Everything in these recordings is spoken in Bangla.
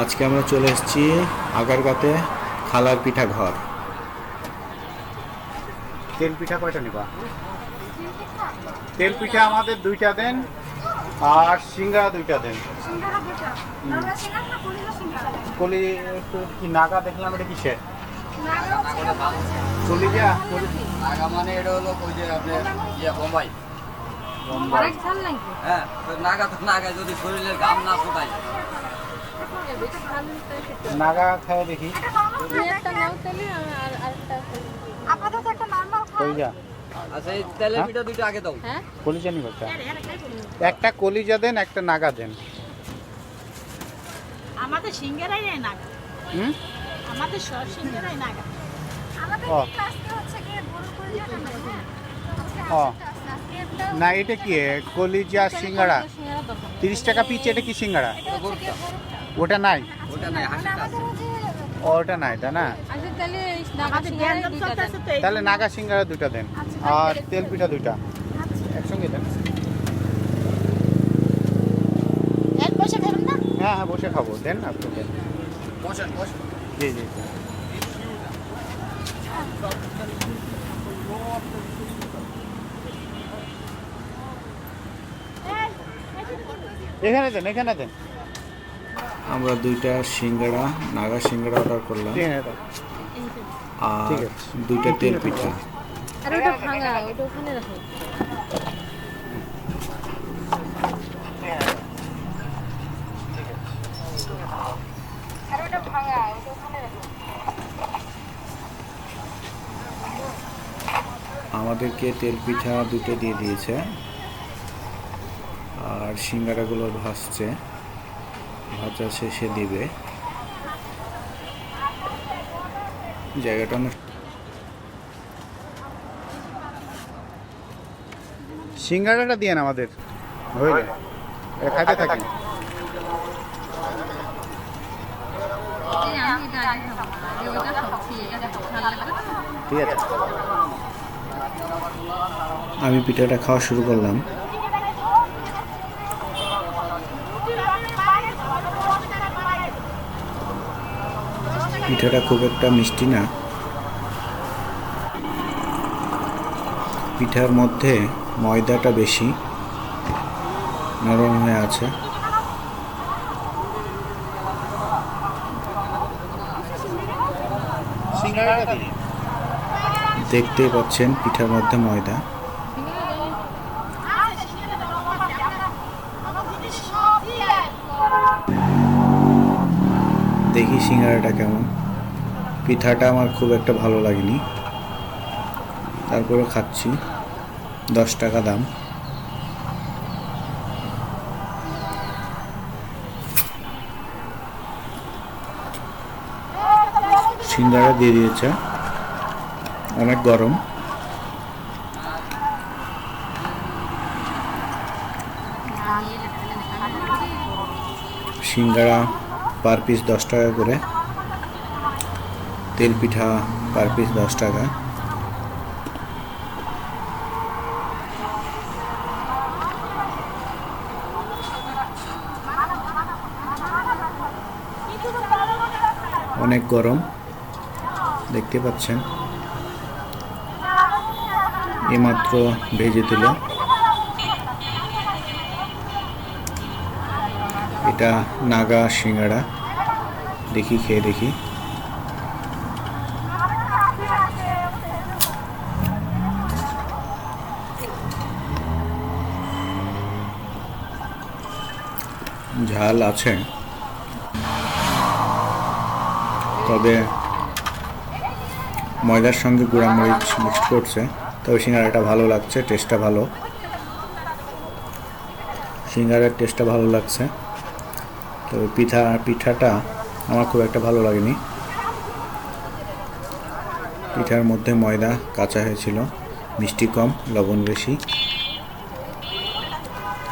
আজকে আমরা চলে এসেছি আগারগাতে খালার পিঠা ঘর। তেল পিঠা কয়টা নিবা? তেল পিঠা আমাদের দুইটা দেন, আর সিঙ্গারা দুইটা দেন। কলি কি নাগা দেখলাম, এটা কিসের? কলিজা নাগা মানে এটা হলো ওই যে আপনার বোম্বাই। বোম্বাই। হ্যাঁ, তো নাগা তো নাগা যদি শরীরের ঘাম না ফোটায়। নাগা খায় দেখি। কলিজা আচ্ছা, এই তেলের পিঠা দুইটা আগে দাও। কলিজা নিব একটা। একটা কলিজা দেন, একটা নাগা দেন। আমাদের সিঙ্গারাই নেই নাগা। হুম? আমাদের সব সিঙ্গারাই নাগা। ও ও না, এটা কি কলিজা সিঙ্গারা? 30 টাকা পিস। এটা কি সিঙ্গারা? ওটা নাই, ওটা নাই, হাসিটা আছে। ওটা নাই, তাই না? আমাদের গ্যান্ডাম চলতেছে তো এই তাহলে নাগা সিঙ্গারা দুইটা দেন, আর তেল পিঠা দুইটা একসঙ্গে দেন। এক পয়সা খাবেন না? হ্যাঁ হ্যাঁ, বসে খাবো, দেন আপনি দেন। বসেন বসেন। জি জি। এখানে দেন, এখানে দেন। আমরা দুইটা সিঙ্গাড়া, নাগা সিঙ্গাড়া অর্ডার করলাম, ঠিক আছে। আর ঠিক আছে। দুইটা তেল পিঠা। আর ওটা ভাঙা, ওটা ওখানে রাখো। আর ওটা ভাঙা, ওটা ওখানে রাখো। আমাদেরকে তেল পিঠা দুটো দিয়ে দিয়েছে, আর সিঙ্গাড়াগুলো ভাজছে, ভাজা শেষে দিবে। জায়গাটা অনেক সিঙ্গারাটা দিয়ে আমাদের হয়ে যায়, খাইতে থাকেন। এই আমি এটা আগে খাবো, আগে ওটা খাচ্ছি, এটা ভালো লাগবে তো? ঠিক আছে। আমি পিঠাটা খাওয়া শুরু করলাম। পিঠাটা খুব একটা মিষ্টি না, পিঠার মধ্যে ময়দাটা বেশি নরম হয়ে আছে। সিঙ্গারাটা দিন। দেখতেই পাচ্ছেন পিঠার মধ্যে ময়দা। দেখি সিঙ্গারাটা কেমন। পিঠাটা আমার খুব একটা ভালো লাগেনি, তারপরে খাচ্ছি। 10 টাকা দাম। সিঙ্গারা দিয়ে দিয়েছে, অনেক গরম। সিঙ্গারা পার পিস 10 টাকা করে, তেল পিঠা পার পিস 10 টাকা। অনেক গরম, দেখতে পাচ্ছেন। এইমাত্র ভেজে দিল। এটা নাগা সিঙ্গাড়া, দেখি খেয়ে দেখি। ঝাল আছে, তবে ময়দার সঙ্গে গুঁড়া মরিচ মিক্স করছে। তবে সিঙ্গারাটা ভালো লাগছে, টেস্টটা ভালো। সিঙ্গারার টেস্টটা ভালো লাগছে, তবে পিঠাটা আমার খুব একটা ভালো লাগেনি। পিঠার মধ্যে ময়দা কাঁচা হয়েছিল, মিষ্টি কম, লবণ বেশি।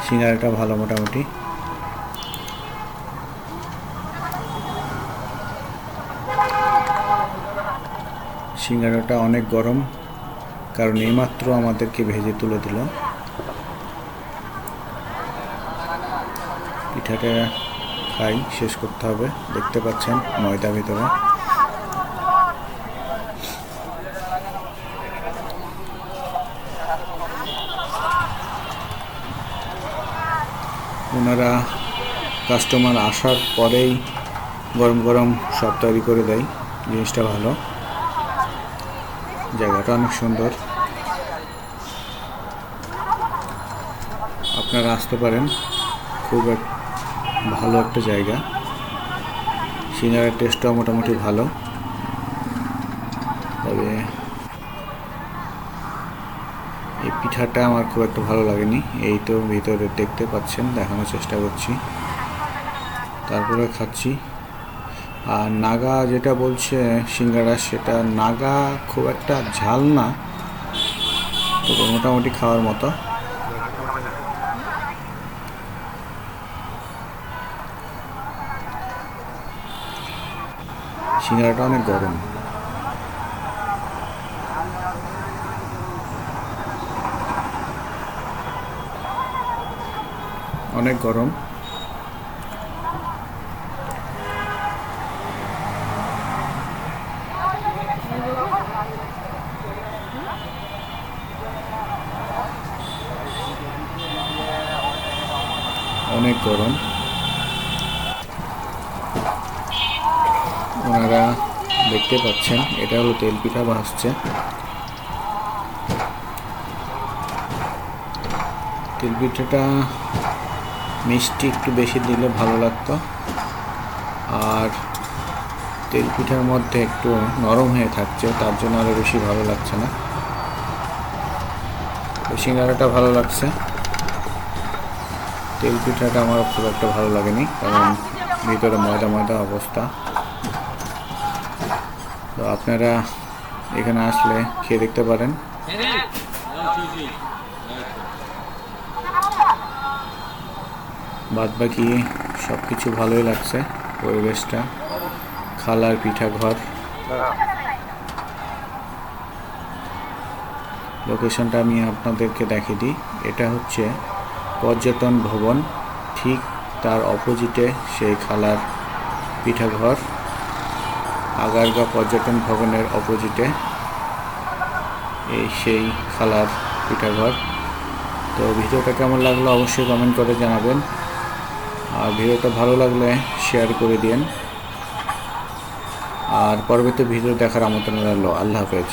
সিঙ্গারাটা ভালো মোটামুটি। সিঙ্গারাটা অনেক গরম, কারণ এইমাত্র আমাদেরকে ভেজে তুলে দিল। পিঠাটা খাই, শেষ করতে হবে। দেখতে পাচ্ছেন ময়দা ভিতরে। ওনারা কাস্টমার আসার পরেই গরম গরম সব তৈরি করে দেয়, জিনিসটা ভালো। জায়গাটা অনেক সুন্দর, আপনারা আসতে পারেন। খুব ভালো একটা জায়গা। সিঙ্গারার টেস্টটাও মোটামুটি ভালো, তবে এই পিঠাটা আমার খুব একটা ভালো লাগেনি। এই তো ভিতরে দেখতে পাচ্ছেন, দেখানোর চেষ্টা করছি, তারপরে খাচ্ছি। আর নাগা যেটা বলছে সিঙ্গারা, সেটা নাগা খুব একটা ঝাল না, তবে মোটামুটি খাওয়ার মতো। সিঙ্গারাটা অনেক গরম। অনেক গরম। অনেক গরম। ওনারা দেখতে পাচ্ছেন, এটা হলো তেল পিঠা ভাজছে। তেল পিঠাটা মিষ্টি একটু বেশি দিলে ভালো লাগতো, আর তেল পিঠার মধ্যে একটু নরম হয়ে থাকছে, তার জন্য আরও বেশি ভালো লাগছে না। সিঙ্গারাটা ভালো লাগছে, তেল পিঠাটা আমার খুব একটা ভালো লাগেনি, কারণ ভিতরে ময়দা ময়দা অবস্থা। তো আপনারা এখানে আসলে খেয়ে দেখতে পারেন। বাদ বাকি সব কিছু ভালোই লাগছে। পরিবেশটা, খালার পিঠা ঘর, লোকেশনটা আমি আপনাদেরকে দেখিয়ে দিই। এটা হচ্ছে পর্যটন ভবন, ঠিক তার অপোজিটে সেই খালার পিঠাঘর। আগারগাঁও পর্যটন ভবনের অপোজিটে এই সেই খালার পিঠাঘর। তো ভিডিওটা কেমন লাগলো অবশ্যই কমেন্ট করে জানাবেন, আর ভিডিওটা ভালো লাগলে শেয়ার করে দিন। আর পরবর্তী ভিডিও দেখার আমন্ত্রণ রইল। আল্লাহ হাফেজ।